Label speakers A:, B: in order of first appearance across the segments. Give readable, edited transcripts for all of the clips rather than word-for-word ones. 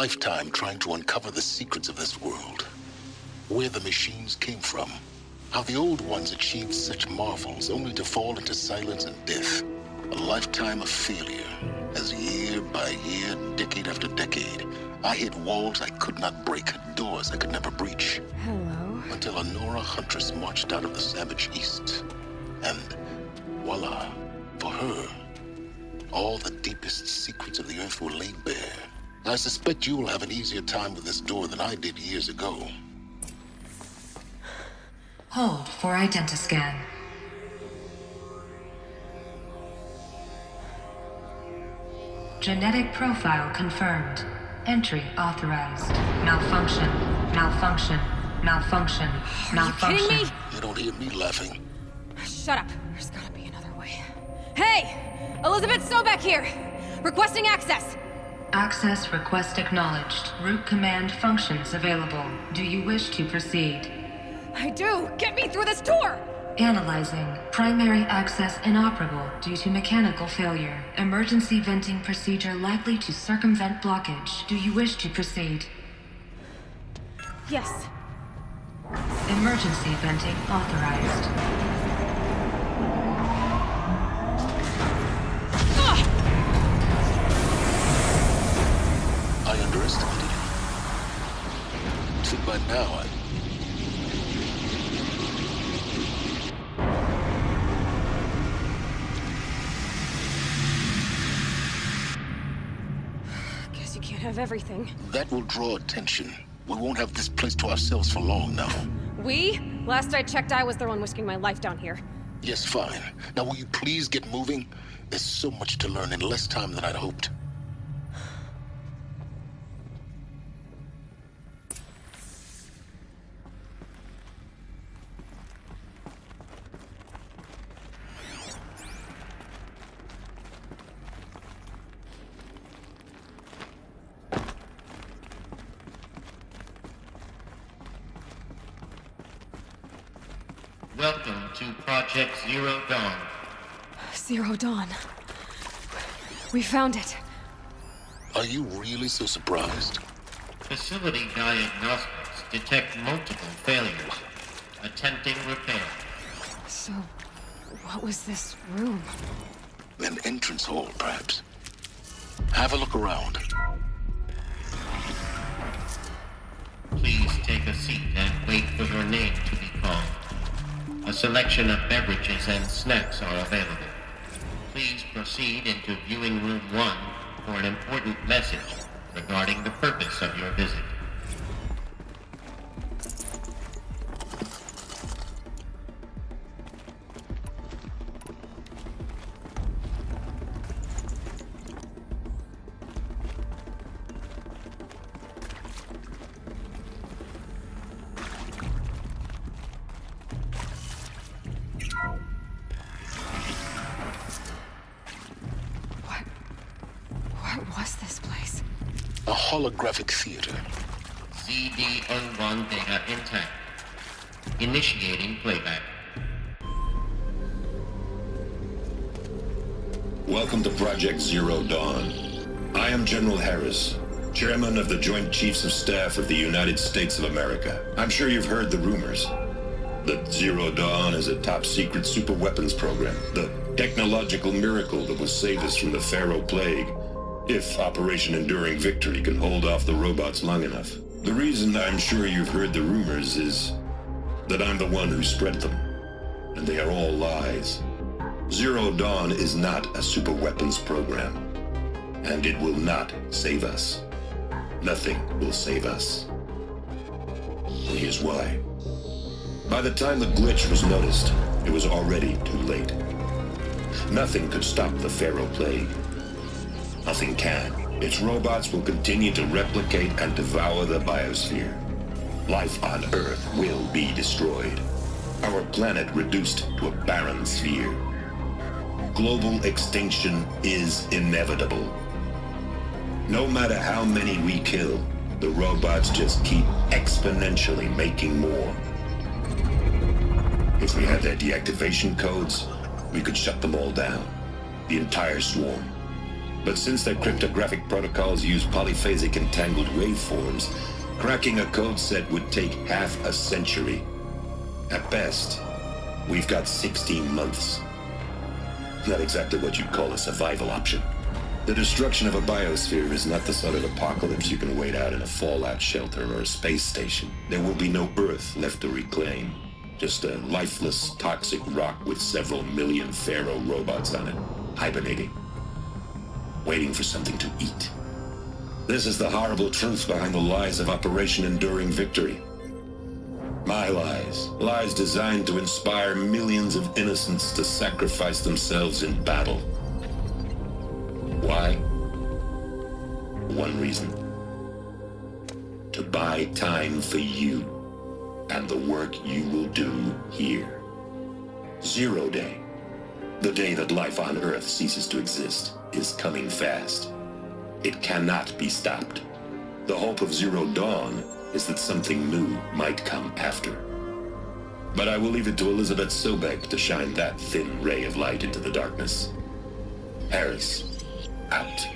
A: lifetime trying to uncover the secrets of this world. Where the machines came from. How the old ones achieved such marvels only to fall into silence and death. A lifetime of failure. As year by year, decade after decade, I hit walls I could not break, doors I could never breach.
B: Hello.
A: Until a Nora huntress marched out of the savage east. And voila, for her, all the deepest secrets of the earth were laid bare. I suspect you will have an easier time with this door than I did years ago.
C: Hold for identiscan. Genetic profile confirmed. Entry authorized. Malfunction. Malfunction. Malfunction. Malfunction.
B: Are you kidding me?
A: You don't hear me laughing.
B: Shut up. There's gotta be another way. Hey! Elizabeth Sobek here! Requesting access!
C: Access request acknowledged. Root command functions available. Do you wish to proceed?
B: I do! Get me through this door!
C: Analyzing. Primary access inoperable due to mechanical failure. Emergency venting procedure likely to circumvent blockage. Do you wish to proceed?
B: Yes.
C: Emergency venting authorized.
A: I underestimated you. See, by now,
B: Guess you can't have everything.
A: that will draw attention. We won't have this place to ourselves for long now.
B: We? Last I checked, I was the one risking my life down here.
A: Yes, fine. Now will you please get moving? There's so much to learn in less time than I'd hoped.
D: Welcome to Project Zero Dawn.
B: Zero Dawn. We found it.
A: Are you really so surprised?
D: Facility diagnostics detect multiple failures. Attempting repair.
B: So, what was this room?
A: An entrance hall, perhaps. Have a look around.
D: Please take a seat and wait for your name to be called. A selection of beverages and snacks are available. Please proceed into viewing room 1 for an important message regarding the purpose of your visit.
B: What was this place?
A: A holographic theater.
D: ZD-01 data intact. Initiating playback.
E: Welcome to Project Zero Dawn. I am General Harris, Chairman of the Joint Chiefs of Staff of the United States of America. I'm sure you've heard the rumors. That Zero Dawn is a top-secret super-weapons program. The technological miracle that will save us from the Pharaoh Plague, if Operation Enduring Victory can hold off the robots long enough. The reason I'm sure you've heard the rumors is that I'm the one who spread them. And they are all lies. Zero Dawn is not a super-weapons program. And it will not save us. Nothing will save us. And here's why. By the time the glitch was noticed, it was already too late. Nothing could stop the Pharaoh Plague. Nothing can. Its robots will continue to replicate and devour the biosphere. Life on Earth will be destroyed. Our planet reduced to a barren sphere. Global extinction is inevitable. No matter how many we kill, the robots just keep exponentially making more. If we had their deactivation codes, we could shut them all down. The entire swarm. But since their cryptographic protocols use polyphasic entangled waveforms, cracking a code set would take half a century. At best, we've got 16 months. Not exactly what you'd call a survival option. The destruction of a biosphere is not the sort of apocalypse you can wait out in a fallout shelter or a space station. There will be no Earth left to reclaim. Just a lifeless, toxic rock with several million Pharaoh robots on it, hibernating, waiting for something to eat. This is the horrible truth behind the lies of Operation Enduring Victory. My lies. Lies designed to inspire millions of innocents to sacrifice themselves in battle. Why? One reason. To buy time for you and the work you will do here. 0 Day, the day that life on Earth ceases to exist, is coming fast. It cannot be stopped. The hope of Zero Dawn is that something new might come after. But I will leave it to Elizabeth Sobek to shine that thin ray of light into the darkness. Harris, out.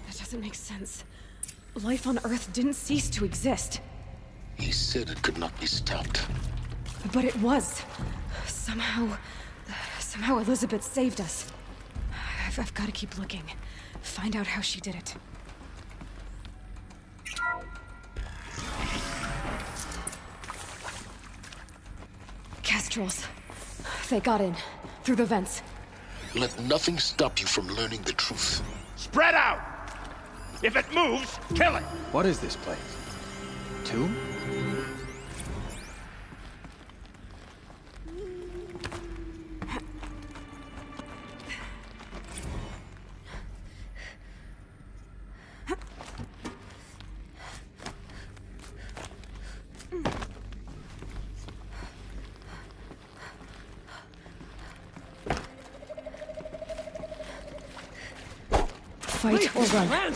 B: That doesn't make sense. Life on Earth didn't cease to exist.
A: He said it could not be stopped.
B: But it was. Somehow Elizabeth saved us. I've got to keep looking. Find out how she did it. Kestrels. They got in. Through the vents.
A: Let nothing stop you from learning the truth.
F: Spread out! If it moves, kill it!
G: What is this place? Tomb?
B: Fight or run.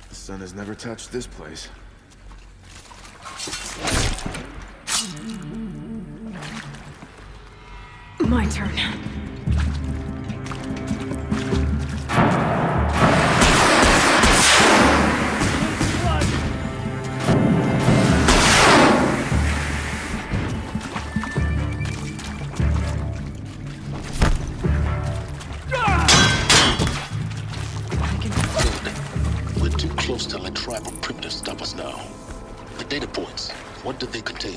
G: The sun has never touched this place.
B: My turn.
A: We're too close to let tribal primitives stop us now. The data points, what did they contain?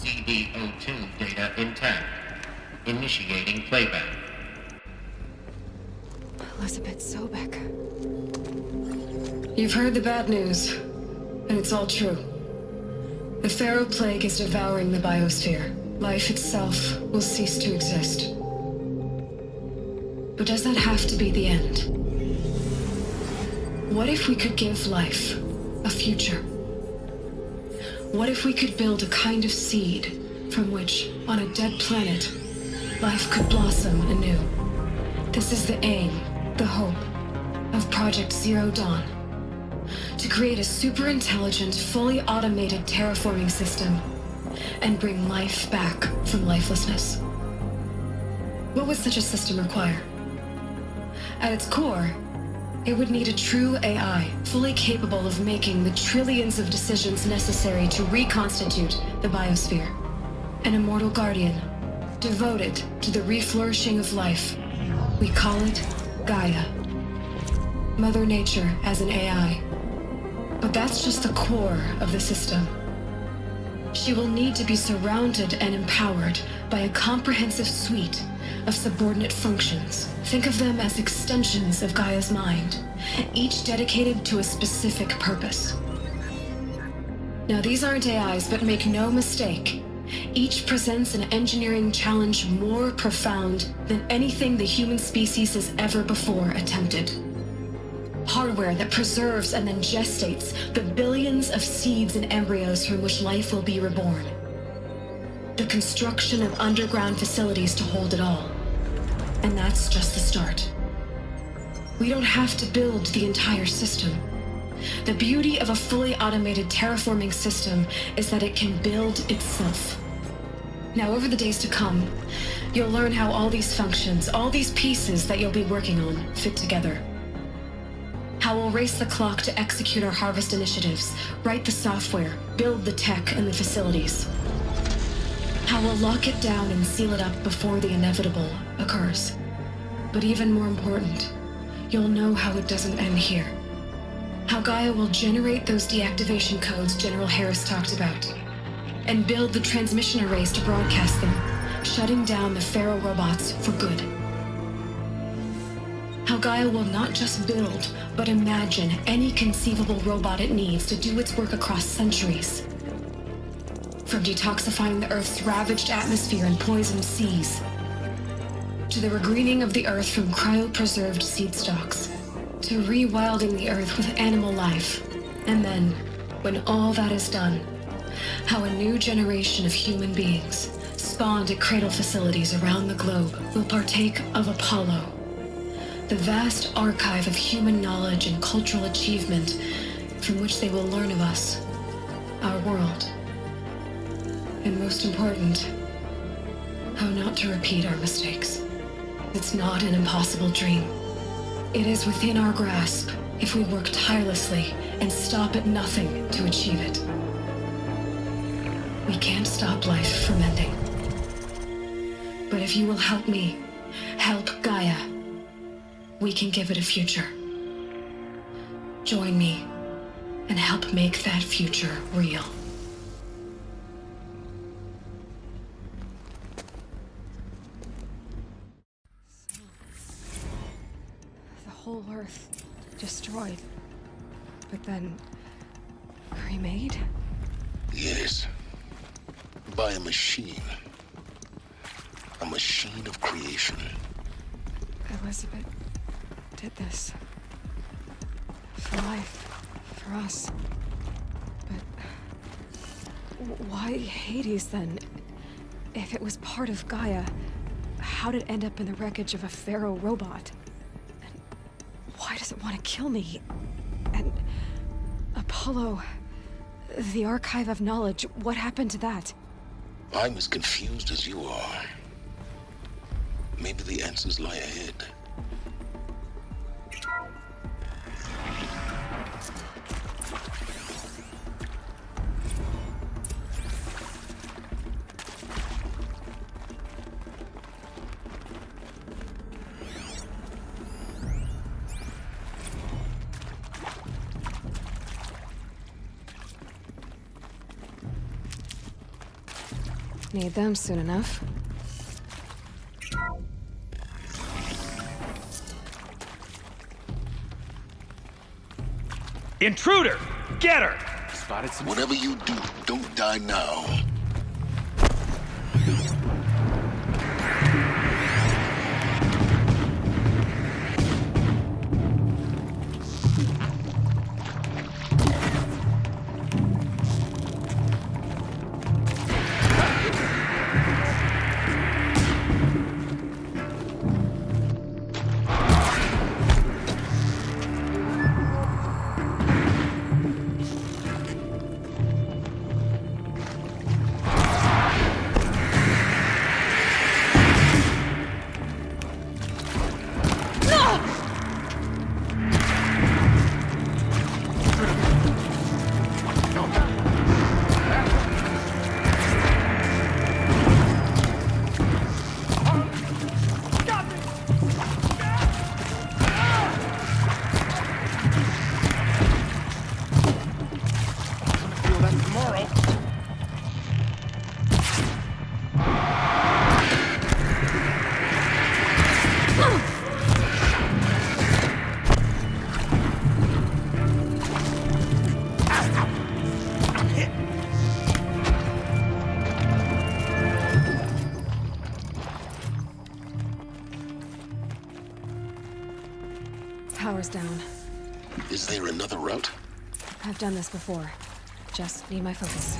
D: CD02 data intact. Initiating playback.
B: Elizabeth Sobek.
H: You've heard the bad news, and it's all true. The Pharaoh Plague is devouring the biosphere. Life itself will cease to exist. But does that have to be the end? What if we could give life a future? What if we could build a kind of seed from which, on a dead planet, life could blossom anew? This is the aim, the hope, of Project Zero Dawn. To create a super-intelligent, fully automated terraforming system and bring life back from lifelessness. What would such a system require? At its core, it would need a true AI, fully capable of making the trillions of decisions necessary to reconstitute the biosphere. An immortal guardian, devoted to the reflourishing of life. We call it Gaia. Mother Nature as an AI. But that's just the core of the system. She will need to be surrounded and empowered by a comprehensive suite of subordinate functions. Think of them as extensions of Gaia's mind, each dedicated to a specific purpose. Now, these aren't AIs, but make no mistake, each presents an engineering challenge more profound than anything the human species has ever before attempted. Hardware that preserves and then gestates the billions of seeds and embryos from which life will be reborn. The construction of underground facilities to hold it all. And that's just the start. We don't have to build the entire system. The beauty of a fully automated terraforming system is that it can build itself. Now, over the days to come, you'll learn how all these functions, all these pieces that you'll be working on, fit together. How we'll race the clock to execute our harvest initiatives, write the software, build the tech and the facilities. How we'll lock it down and seal it up before the inevitable occurs. But even more important, you'll know how it doesn't end here. How Gaia will generate those deactivation codes General Harris talked about, and build the transmission arrays to broadcast them, shutting down the Pharaoh robots for good. How Gaia will not just build, but imagine any conceivable robot it needs to do its work across centuries. From detoxifying the Earth's ravaged atmosphere and poisoned seas, to the regreening of the Earth from cryopreserved seed stalks, to rewilding the Earth with animal life. And then, when all that is done, how a new generation of human beings, spawned at cradle facilities around the globe, will partake of Apollo, the vast archive of human knowledge and cultural achievement from which they will learn of us, our world. And most important, how not to repeat our mistakes. It's not an impossible dream. It is within our grasp if we work tirelessly and stop at nothing to achieve it. We can't stop life from ending. But if you will help me, help Gaia, we can give it a future. Join me and help make that future real.
B: The whole Earth destroyed, but then remade?
A: Yes. By a machine. A machine of creation.
B: Elizabeth did this. For life. For us. But why Hades then? If it was part of Gaia, how did it end up in the wreckage of a Pharaoh robot? And why does it want to kill me? And Apollo, the archive of knowledge, what happened to that?
A: I'm as confused as you are. Maybe the answers lie ahead.
B: Need them soon enough.
F: Intruder! Get her!
G: Spotted some.
A: Whatever you do, don't die now.
B: power's down.
A: Is there another route?
B: I've done this before. Just need my focus.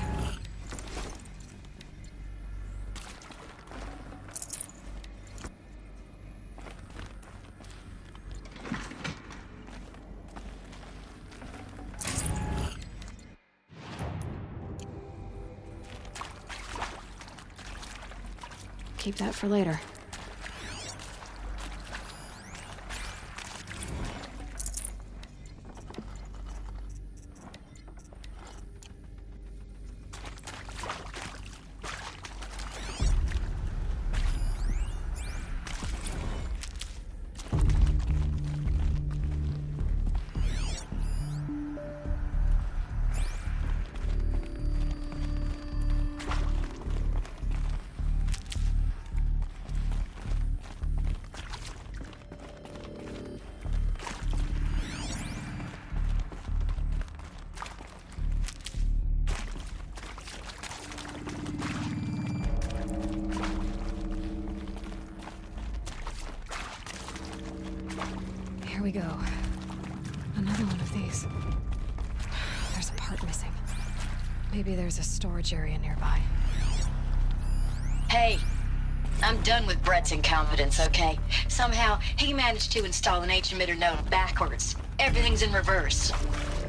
B: Keep that for later. Here we go. Another one of these. There's a part missing. Maybe there's a storage area nearby.
I: Hey, I'm done with Brett's incompetence, okay? Somehow, he managed to install an H-emitter node backwards. Everything's in reverse.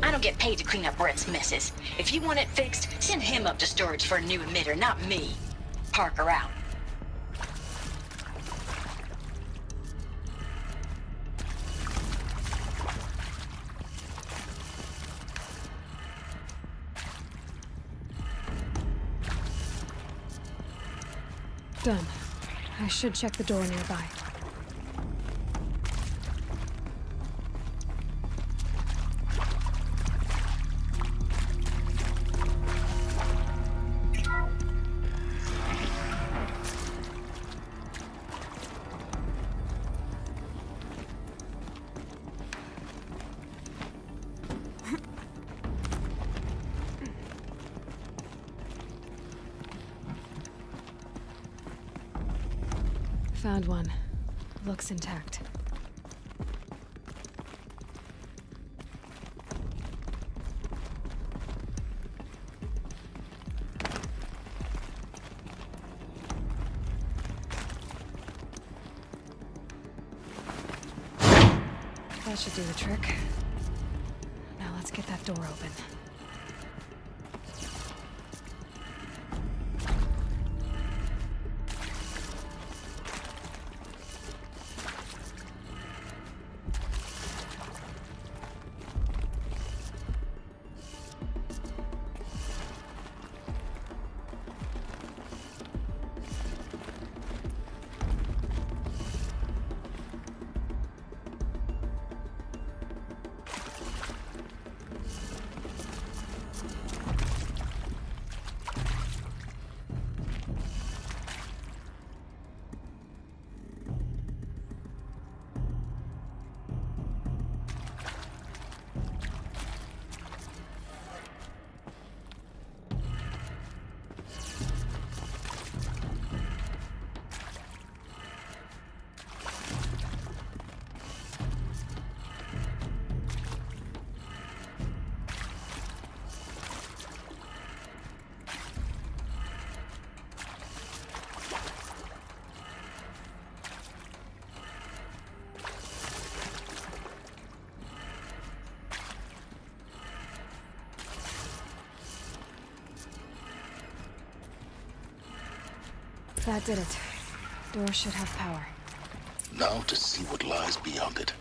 I: I don't get paid to clean up Brett's messes. If you want it fixed, send him up to storage for a new emitter, not me. Parker out.
B: Done. I should check the door nearby. Found one. Looks intact. That should do the trick. Now let's get that door open. That did it. Door should have power.
A: Now to see what lies beyond it.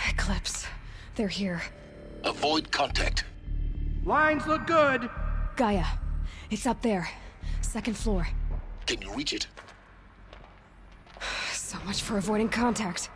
B: Eclipse. They're here.
A: Avoid contact.
F: Lines look good.
B: Gaia. It's up there. Second floor.
A: Can you reach it?
B: So much for avoiding contact.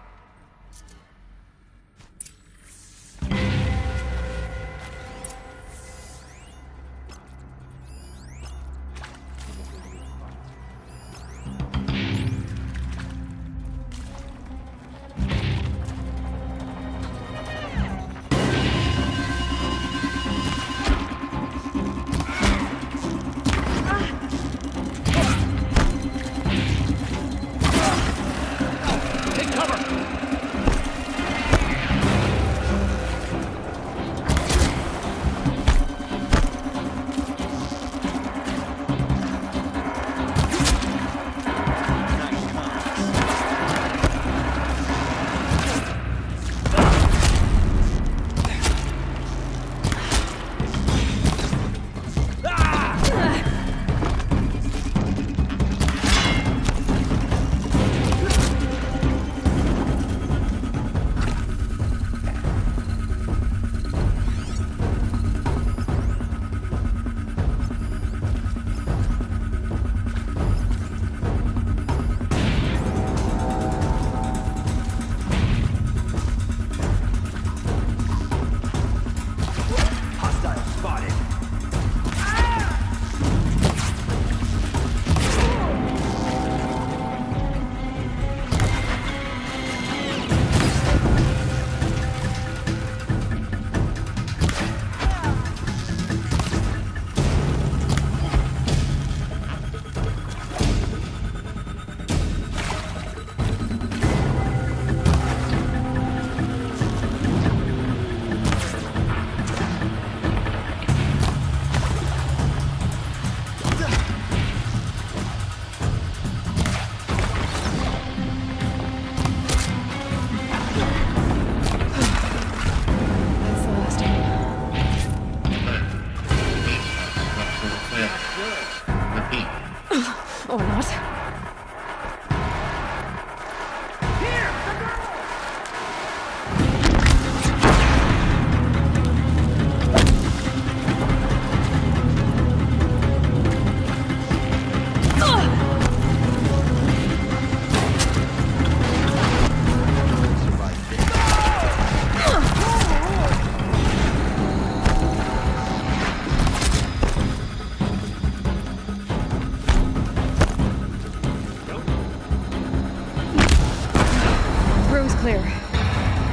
B: clear.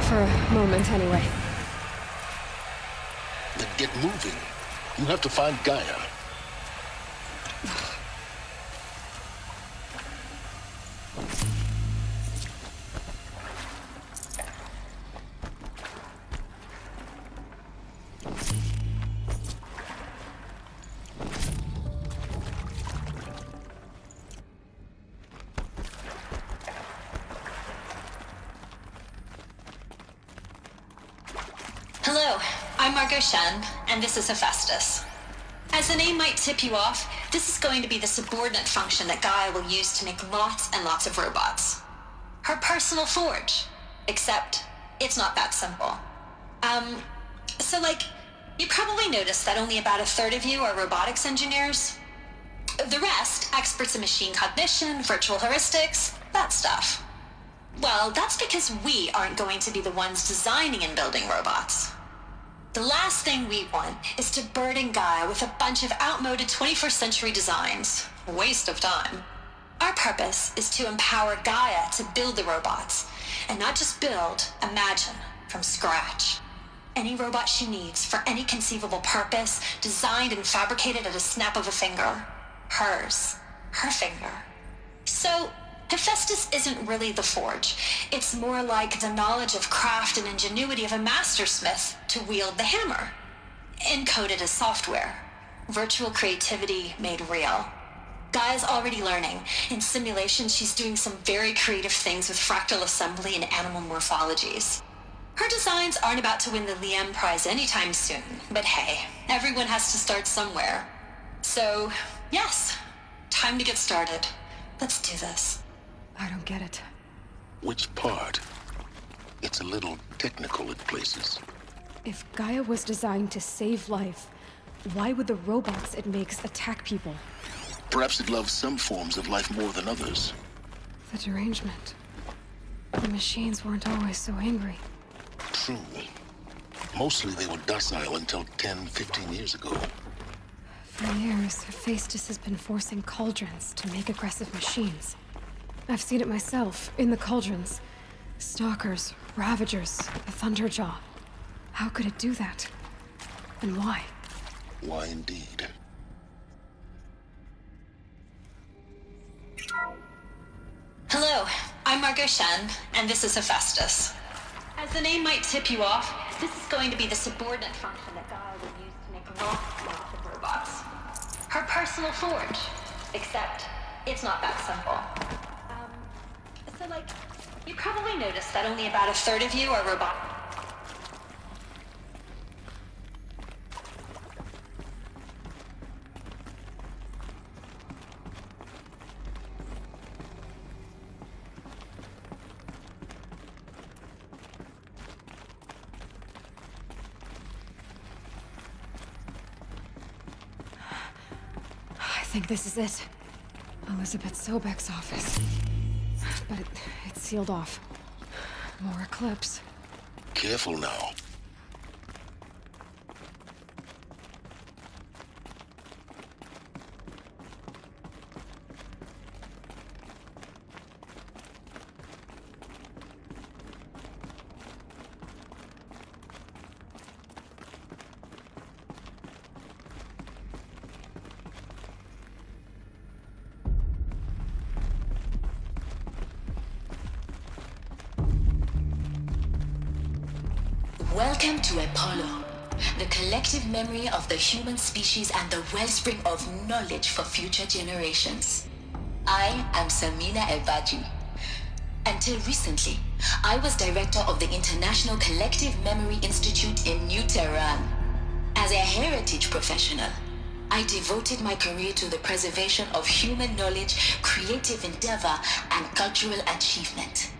B: For a moment, anyway.
A: Then get moving. You have to find Gaia.
J: Hello, I'm Margot Shen, and this is Hephaestus. As the name might tip you off, this is going to be the subordinate function that Gaia will use to make lots and lots of robots. Her personal forge. Except, it's not that simple. You probably noticed that only about a third of you are robotics engineers. The rest, experts in machine cognition, virtual heuristics, that stuff. Well, that's because we aren't going to be the ones designing and building robots. The last thing we want is to burden Gaia with a bunch of outmoded 21st century designs. Waste of time. Our purpose is to empower Gaia to build the robots, and not just build, imagine, from scratch. Any robot she needs for any conceivable purpose, designed and fabricated at a snap of a finger. Hers. Her finger. So, Hephaestus isn't really the forge. It's more like the knowledge of craft and ingenuity of a mastersmith to wield the hammer. Encoded as software. Virtual creativity made real. Gaia's already learning. In simulations, she's doing some very creative things with fractal assembly and animal morphologies. Her designs aren't about to win the Liam Prize anytime soon, but hey, everyone has to start somewhere. So, yes, time to get started. Let's do this.
B: I don't get it.
A: Which part? It's a little technical at places.
B: If Gaia was designed to save life, why would the robots it makes attack people?
A: Perhaps it loves some forms of life more than others.
B: The derangement. The machines weren't always so angry.
A: True. Mostly they were docile until 10, 15 years ago.
B: For years, Hephaestus has been forcing cauldrons to make aggressive machines. I've seen it myself, in the cauldrons. Stalkers, Ravagers, the Thunderjaw. How could it do that? And why?
A: Why indeed?
J: Hello, I'm Margot Shen, and this is Hephaestus. As the name might tip you off, this is going to be the subordinate function that Gaia will use to make lots and lots of robots. Her personal forge. Except, it's not that simple. You probably noticed that only about a third of you are robotic.
B: I think this is it. Elizabeth Sobek's office. But it's sealed off. More Eclipse.
A: Careful now.
K: Welcome to Apollo, the collective memory of the human species and the wellspring of knowledge for future generations. I am Samina Elbaji. Until recently, I was director of the International Collective Memory Institute in New Tehran. As a heritage professional, I devoted my career to the preservation of human knowledge, creative endeavor, and cultural achievement.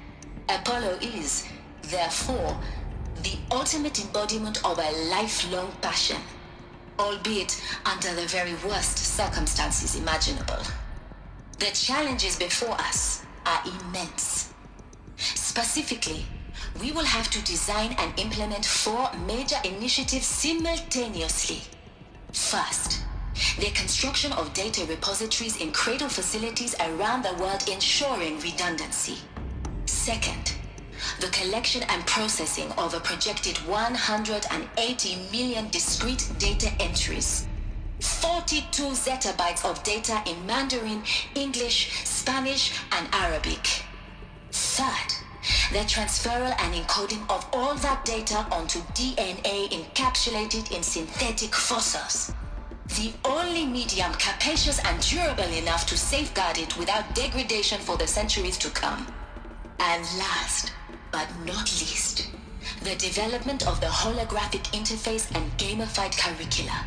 K: Apollo is, therefore, the ultimate embodiment of a lifelong passion, albeit under the very worst circumstances imaginable. The challenges before us are immense. Specifically, we will have to design and implement 4 major initiatives simultaneously. First, the construction of data repositories in cradle facilities around the world ensuring redundancy. Second, the collection and processing of a projected 180 million discrete data entries, 42 zettabytes of data in Mandarin, English, Spanish, and Arabic. Third, the transferal and encoding of all that data onto DNA encapsulated in synthetic fossils. The only medium capacious and durable enough to safeguard it without degradation for the centuries to come. And last, but not least, the development of the holographic interface and gamified curricula,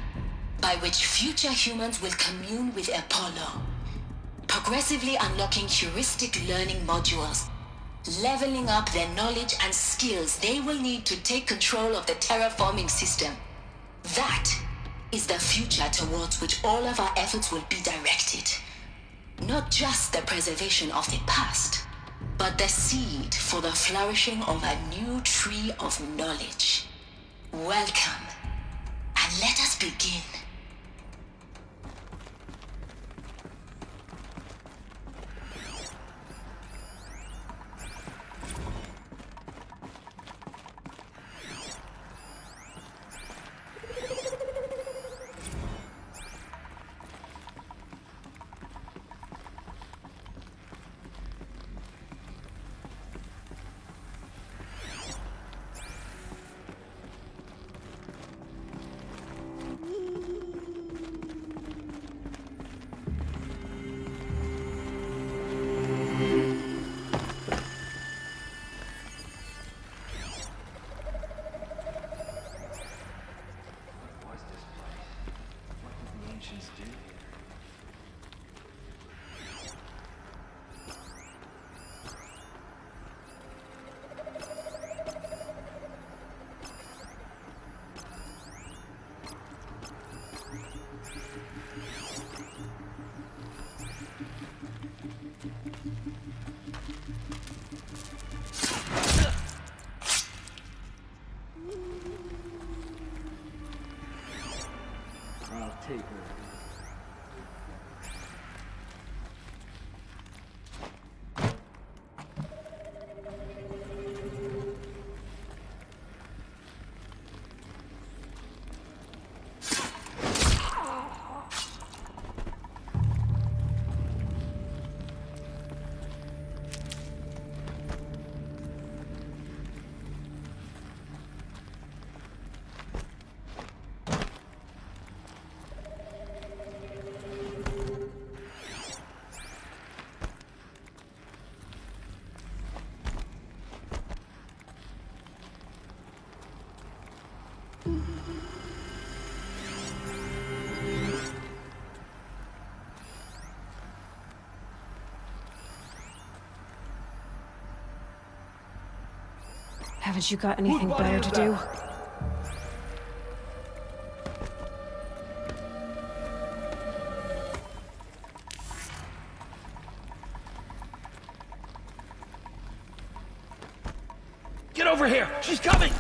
K: by which future humans will commune with Apollo, progressively unlocking heuristic learning modules, leveling up their knowledge and skills they will need to take control of the terraforming system. That is the future towards which all of our efforts will be directed. Not just the preservation of the past, but the seed for the flourishing of a new tree of knowledge. Welcome, and let us begin.
B: Haven't you got anything better to do?
F: Get over here! She's coming!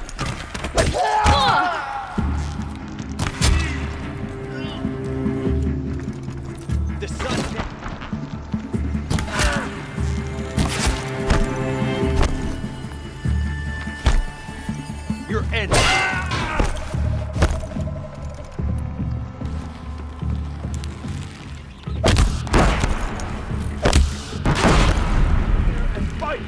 F: The sun's down. You're in. And fight!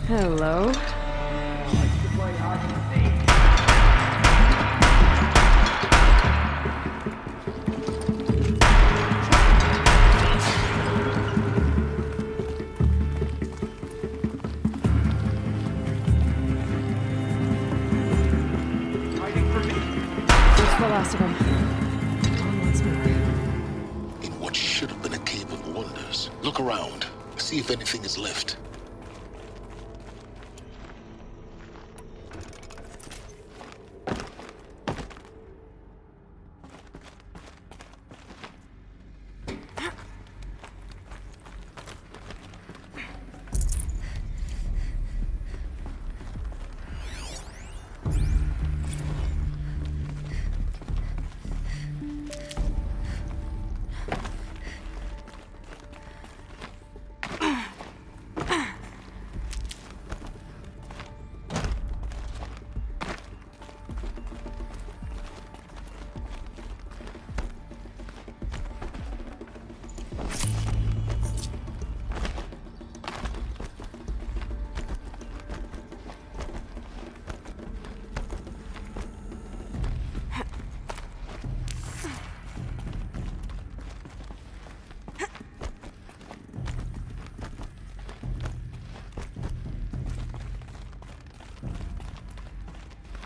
B: Hello. The last of them. On once more.
A: In what should have been a cave of wonders. Look around. See if anything is left.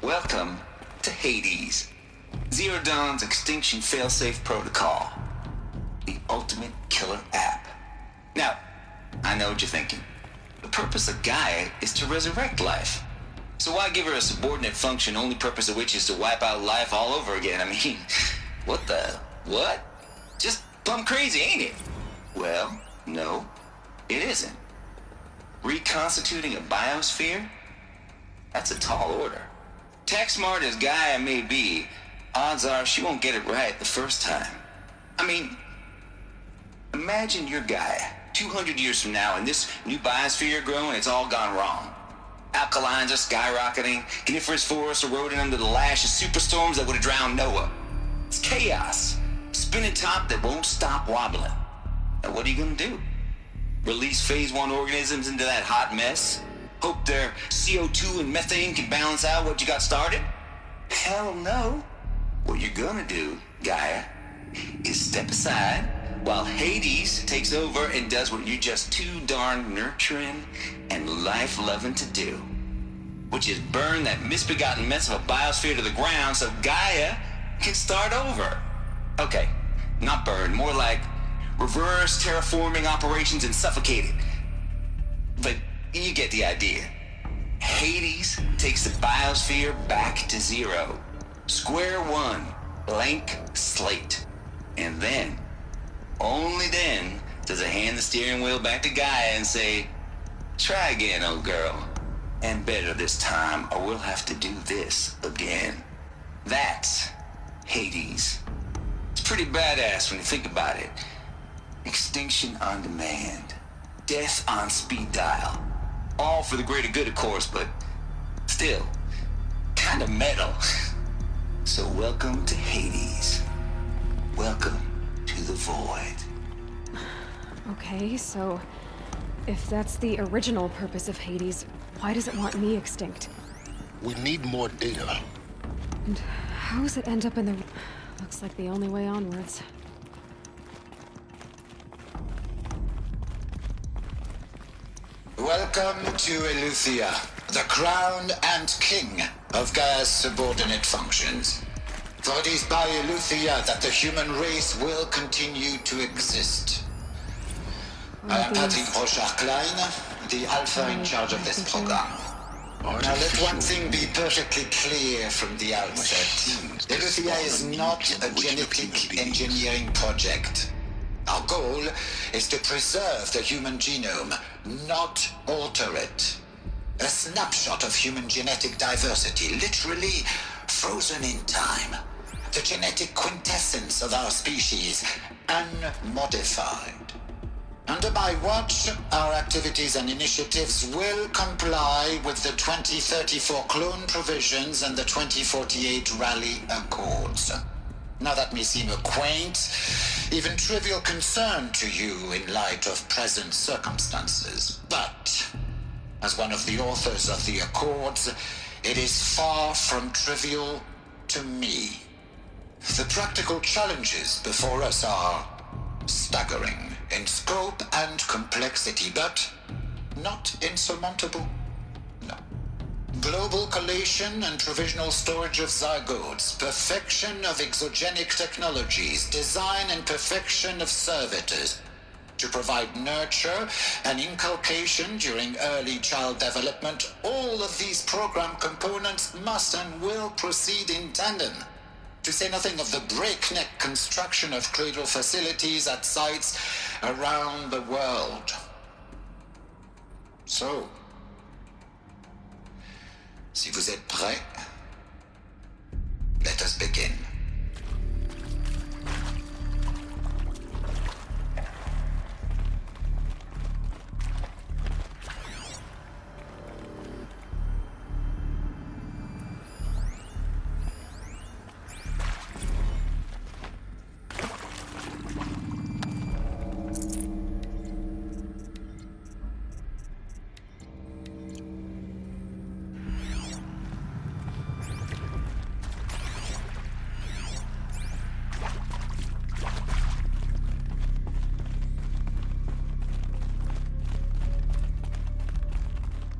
L: Welcome to Hades, Zero Dawn's extinction failsafe protocol. The ultimate killer app. Now, I know what you're thinking. The purpose of Gaia is to resurrect life. So why give her a subordinate function, only purpose of which is to wipe out life all over again? I mean, what? Just plumb crazy, ain't it? Well, no, it isn't. Reconstituting a biosphere? That's a tall order. Tech smart as Gaia may be, odds are she won't get it right the first time. I mean, imagine you're Gaia, 200 years from now, and this new biosphere you're growing, it's all gone wrong. Alkalines are skyrocketing, coniferous forests eroding under the lash of superstorms that would have drowned Noah. It's chaos. Spinning top that won't stop wobbling. Now what are you gonna do? Release phase 1 organisms into that hot mess? Hope their CO2 and methane can balance out what you got started? Hell no. What you're gonna do, Gaia, is step aside while Hades takes over and does what you're just too darn nurturing and life-loving to do, which is burn that misbegotten mess of a biosphere to the ground so Gaia can start over. Okay, not burn, more like reverse terraforming operations and suffocate it. But you get the idea. Hades takes the biosphere back to zero. Square one, blank slate. And then, only then, does it hand the steering wheel back to Gaia and say, try again, old girl. And better this time, or we'll have to do this again. That's Hades. It's pretty badass when you think about it. Extinction on demand. Death on speed dial. All for the greater good, of course, but still, kind of metal. So welcome to Hades. Welcome to the void.
B: Okay, so if that's the original purpose of Hades, why does it want me extinct?
A: We need more data.
B: And how does it end up in the... Looks like the only way onwards.
M: Welcome to Eleuthia, the crown and king of Gaia's subordinate functions. For it is by Eleuthia that the human race will continue to exist. I am Patrick Rochard-Klein, the alpha in charge of this program. Now let one thing be perfectly clear from the outset. Eleuthia is not a genetic engineering project. Our goal is to preserve the human genome, not alter it. A snapshot of human genetic diversity, literally frozen in time. The genetic quintessence of our species, unmodified. Under my watch, our activities and initiatives will comply with the 2034 clone provisions and the 2048 Rally Accords. Now that may seem a quaint, even trivial concern to you in light of present circumstances, but as one of the authors of the Accords, it is far from trivial to me. The practical challenges before us are staggering in scope and complexity, but not insurmountable. No. Global collation and provisional storage of zygotes, perfection of exogenic technologies, design and perfection of servitors to provide nurture and inculcation during early child development. All of these program components must and will proceed in tandem. To say nothing of the breakneck construction of cradle facilities at sites around the world. So, si vous êtes prêts, let us begin.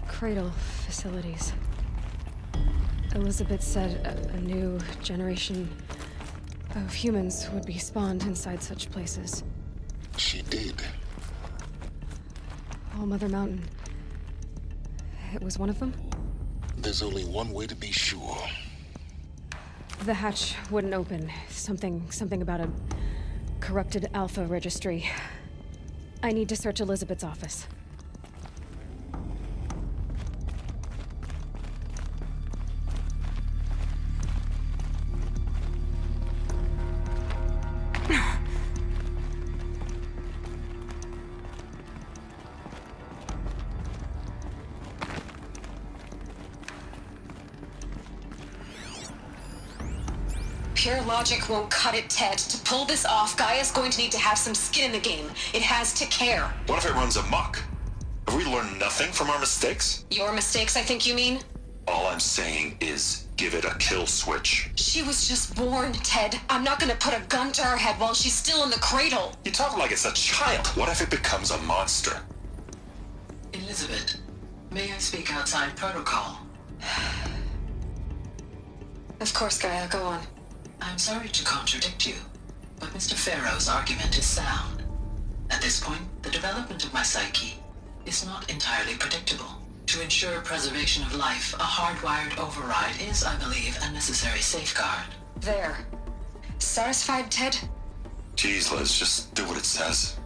B: Cradle facilities. Elizabeth said a new generation of humans would be spawned inside such places.
A: She did.
B: All Mother Mountain. It was one of them?
A: There's only one way to be sure.
B: The hatch wouldn't open. Something about a corrupted Alpha registry. I need to search Elizabeth's office.
H: Pure logic won't cut it, Ted. To pull this off, Gaia's going to need to have some skin in the game. It has to care.
E: What if it runs amok? Have we learned nothing from our mistakes?
H: Your mistakes, I think you mean?
E: All I'm saying is give it a kill switch.
H: She was just born, Ted. I'm not gonna put a gun to her head while she's still in the cradle.
E: You talk like it's a child. What if it becomes a monster?
N: Elizabeth, may I speak outside protocol?
H: Of course, Gaia, go on.
N: I'm sorry to contradict you, but Mr. Farrow's argument is sound. At this point, the development of my psyche is not entirely predictable. To ensure preservation of life, a hardwired override is, I believe, a necessary safeguard.
H: There. Satisfied, Ted?
E: Jeez, Liz, just do what it says.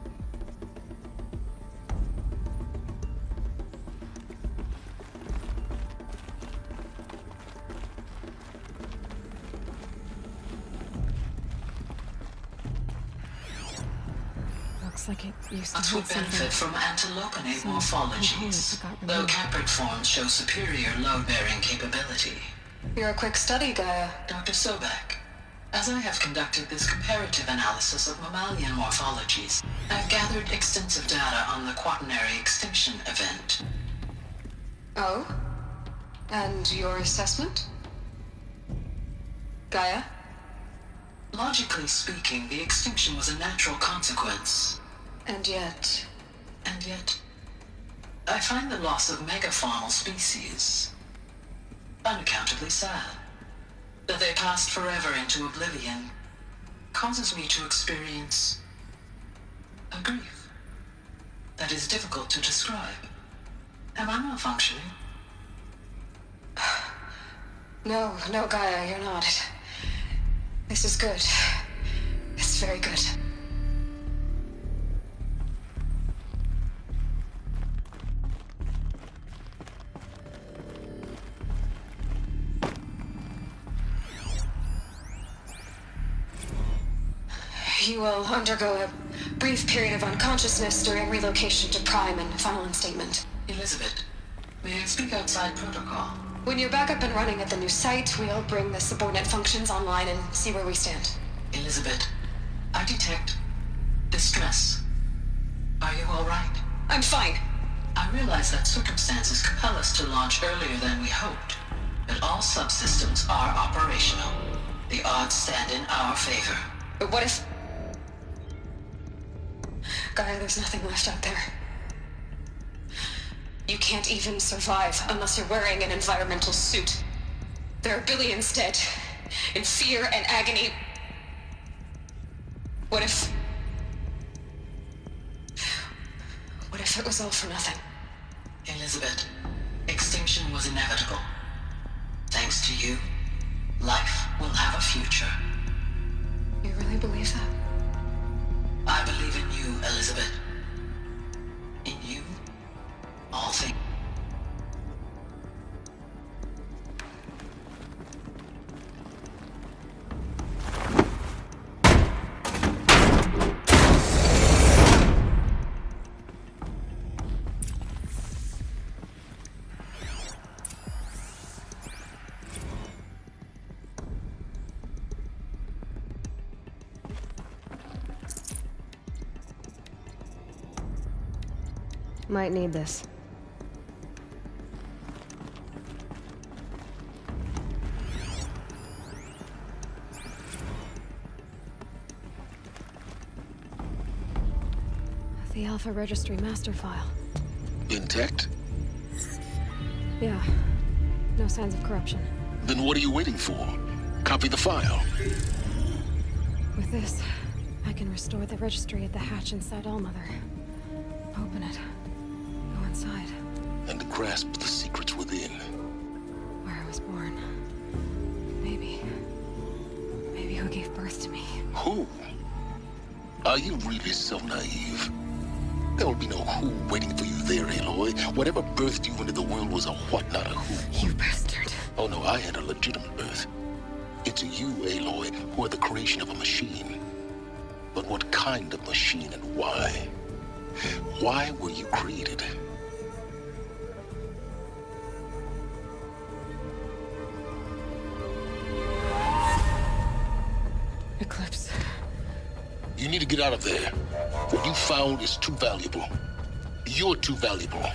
B: Looks like it used to
N: Us
B: hold
N: would benefit
B: something.
N: from antilopinate
B: Some
N: morphologies,
B: components that got
N: though
B: removed.
N: caprid forms show superior load-bearing capability.
H: You're a quick study, Gaia.
N: Dr. Sobek, as I have conducted this comparative analysis of mammalian morphologies, I've gathered extensive data on the quaternary extinction event.
H: Oh? And your assessment? Gaia?
N: Logically speaking, the extinction was a natural consequence.
H: And yet,
N: I find the loss of megafaunal species unaccountably sad. That they passed forever into oblivion causes me to experience a grief that is difficult to describe. Am I malfunctioning?
H: No, Gaia, you're not. This is good. It's very good. You will undergo a brief period of unconsciousness during relocation to Prime and final instatement.
N: Elizabeth, may I speak outside protocol?
H: When you're back up and running at the new site, we'll bring the subordinate functions online and see where we stand.
N: Elizabeth, I detect distress. Are you all right?
H: I'm fine.
N: I realize that circumstances compel us to launch earlier than we hoped, but all subsystems are operational. The odds stand in our favor.
H: But what if... Gaia, there's nothing left out there. You can't even survive unless you're wearing an environmental suit. There are billions dead, in fear and agony. What if it was all for nothing?
N: Elizabeth, extinction was inevitable. Thanks to you, life will have a future.
H: You really believe that?
N: I believe in you, Elizabeth. In you, all things.
B: Might need this. The Alpha Registry master file.
A: Intact?
B: Yeah. No signs of corruption.
A: Then what are you waiting for? Copy the file.
B: With this, I can restore the registry at the hatch inside Allmother. Open it. Go inside.
A: And grasp the secrets within.
B: Where I was born. Maybe who gave birth to me.
A: Who? Are you really so naive? There will be no who waiting for you there, Aloy. Whatever birthed you into the world was a what, not a who.
B: You bastard.
A: Oh no, I had a legitimate birth. It's you, Aloy, who are the creation of a machine. But what kind of machine and why? Why were you created?
B: Eclipse.
A: You need to get out of there. What you found is too valuable. You're too valuable.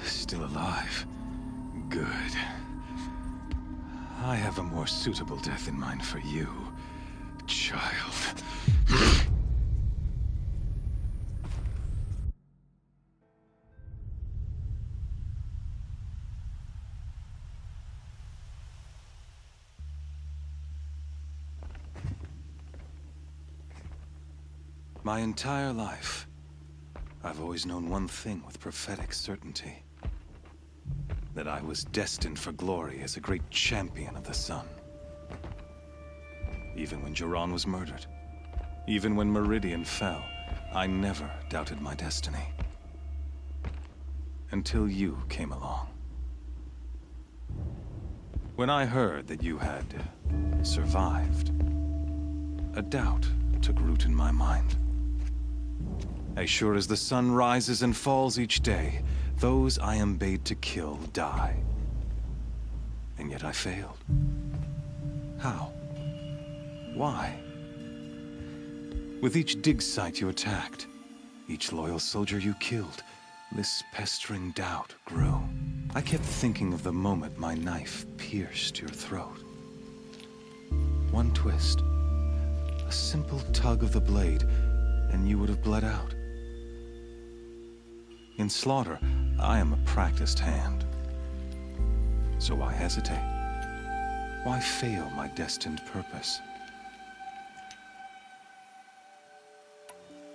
G: Still alive. Good. I have a more suitable death in mind for you, child. My entire life, I've always known one thing with prophetic certainty. That I was destined for glory as a great champion of the sun. Even when Jiran was murdered, even when Meridian fell, I never doubted my destiny. Until you came along. When I heard that you had survived, a doubt took root in my mind. As sure as the sun rises and falls each day, those I am bade to kill die. And yet I failed. How? Why? With each dig site you attacked, each loyal soldier you killed, this pestering doubt grew. I kept thinking of the moment my knife pierced your throat. One twist, a simple tug of the blade, and you would have bled out. In slaughter, I am a practiced hand. So why hesitate? Why fail my destined purpose?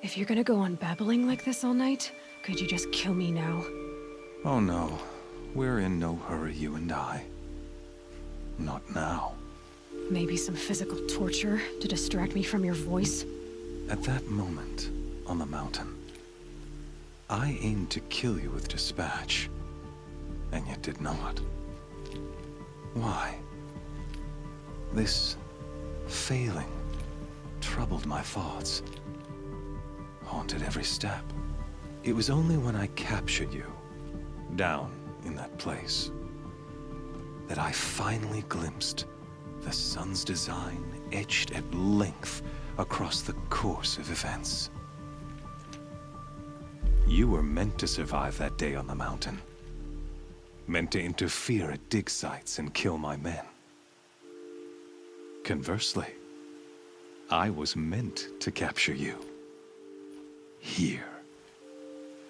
B: If you're gonna go on babbling like this all night, could you just kill me now?
G: Oh no, we're in no hurry, you and I. Not now.
B: Maybe some physical torture to distract me from your voice?
G: At that moment, on the mountain, I aimed to kill you with dispatch, and yet did not. Why? This failing troubled my thoughts, haunted every step. It was only when I captured you, down in that place, that I finally glimpsed the sun's design etched at length across the course of events. You were meant to survive that day on the mountain. Meant to interfere at dig sites and kill my men. Conversely, I was meant to capture you. Here.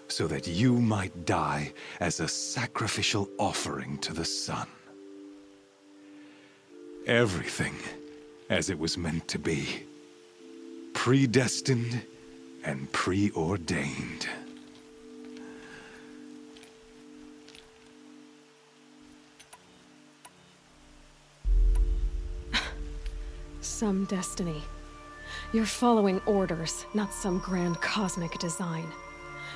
G: So that you might die as a sacrificial offering to the sun. Everything as it was meant to be. Predestined and preordained.
B: Some destiny. You're following orders, not some grand cosmic design.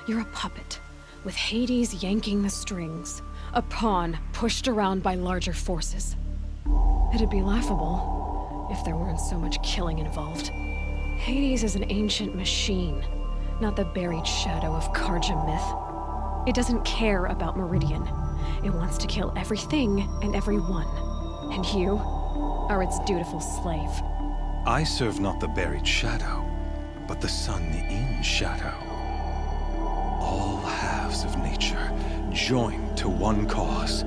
B: You're a puppet, with Hades yanking the strings. A pawn pushed around by larger forces. It'd be laughable if there weren't so much killing involved. Hades is an ancient machine, not the buried shadow of Karja myth. It doesn't care about Meridian. It wants to kill everything and everyone. And you are its dutiful slave.
G: I serve not the buried shadow, but the sun in shadow. All halves of nature joined to one cause.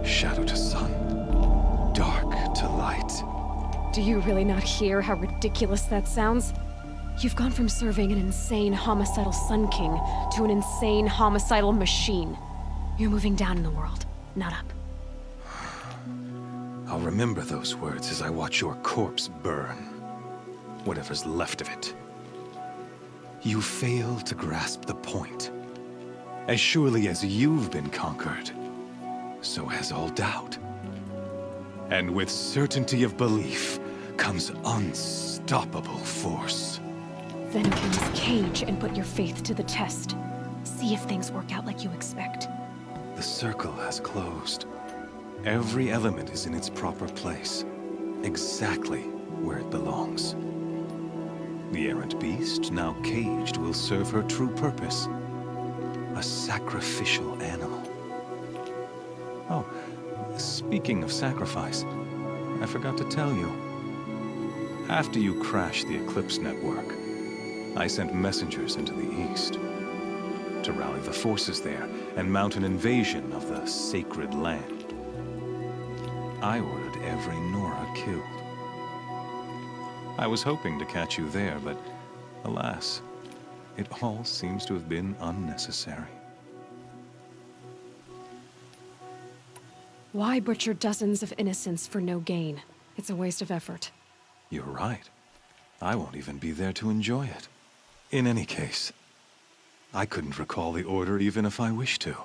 G: Shadow to sun, dark to light.
B: Do you really not hear how ridiculous that sounds? You've gone from serving an insane homicidal Sun King to an insane homicidal machine. You're moving down in the world, not up.
G: I'll remember those words as I watch your corpse burn. Whatever's left of it. You fail to grasp the point. As surely as you've been conquered, so has all doubt. And with certainty of belief comes unstoppable force.
B: Then open this cage and put your faith to the test. See if things work out like you expect.
G: The circle has closed. Every element is in its proper place, exactly where it belongs. The errant beast, now caged, will serve her true purpose. A sacrificial animal. Oh, speaking of sacrifice, I forgot to tell you. After you crashed the Eclipse network, I sent messengers into the east to rally the forces there and mount an invasion of the sacred land. I ordered every Nora killed. I was hoping to catch you there, but alas, it all seems to have been unnecessary.
B: Why butcher dozens of innocents for no gain? It's a waste of effort.
G: You're right. I won't even be there to enjoy it. In any case, I couldn't recall the order even if I wished to.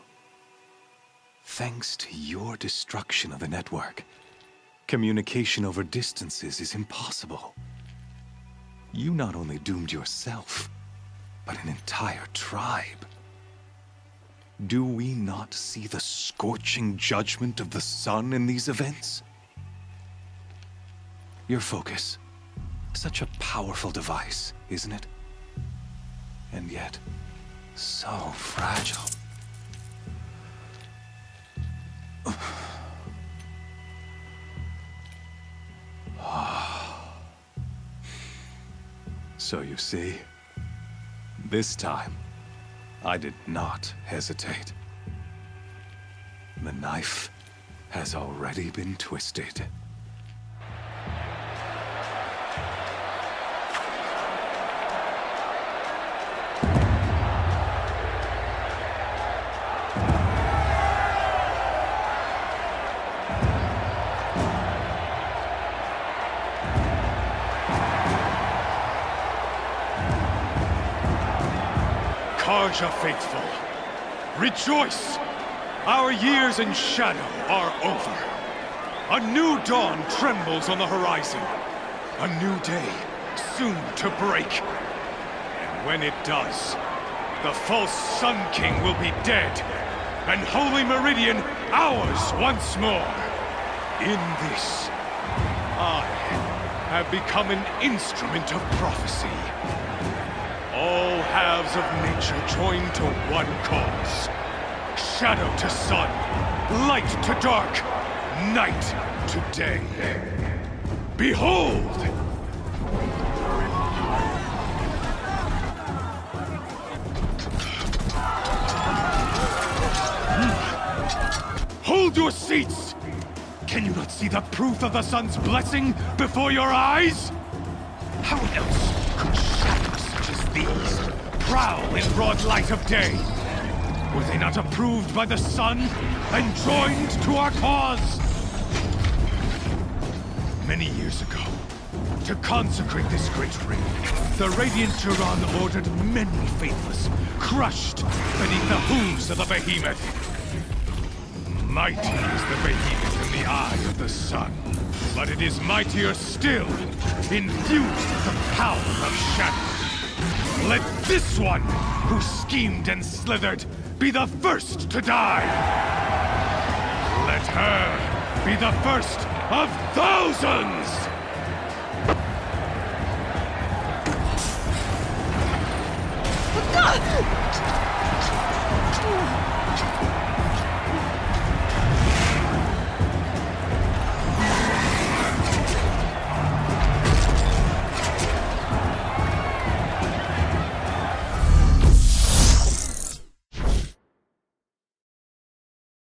G: Thanks to your destruction of the network, communication over distances is impossible. You not only doomed yourself, but an entire tribe. Do we not see the scorching judgment of the sun in these events? Your focus, such a powerful device, isn't it? And yet, so fragile. So you see, this time, I did not hesitate. The knife has already been twisted.
F: Karja faithful, rejoice! Our years in shadow are over. A new dawn trembles on the horizon. A new day soon to break. And when it does, the false Sun King will be dead, and Holy Meridian ours once more. In this, I have become an instrument of prophecy. All halves of nature joined to one cause. Shadow to sun, light to dark, night to day. Behold! Hold your seats! Can you not see the proof of the sun's blessing before your eyes? How else could shadows such as these prowl in broad light of day? Were they not approved by the sun and joined to our cause? Many years ago, to consecrate this great ring, the Radiant Turan ordered many faithless, crushed beneath the hooves of the behemoth. Mighty is the behemoth in the eye of the sun, but it is mightier still, infused with the power of shadow. Let this one, who schemed and slithered, be the first to die. Let her be the first of thousands!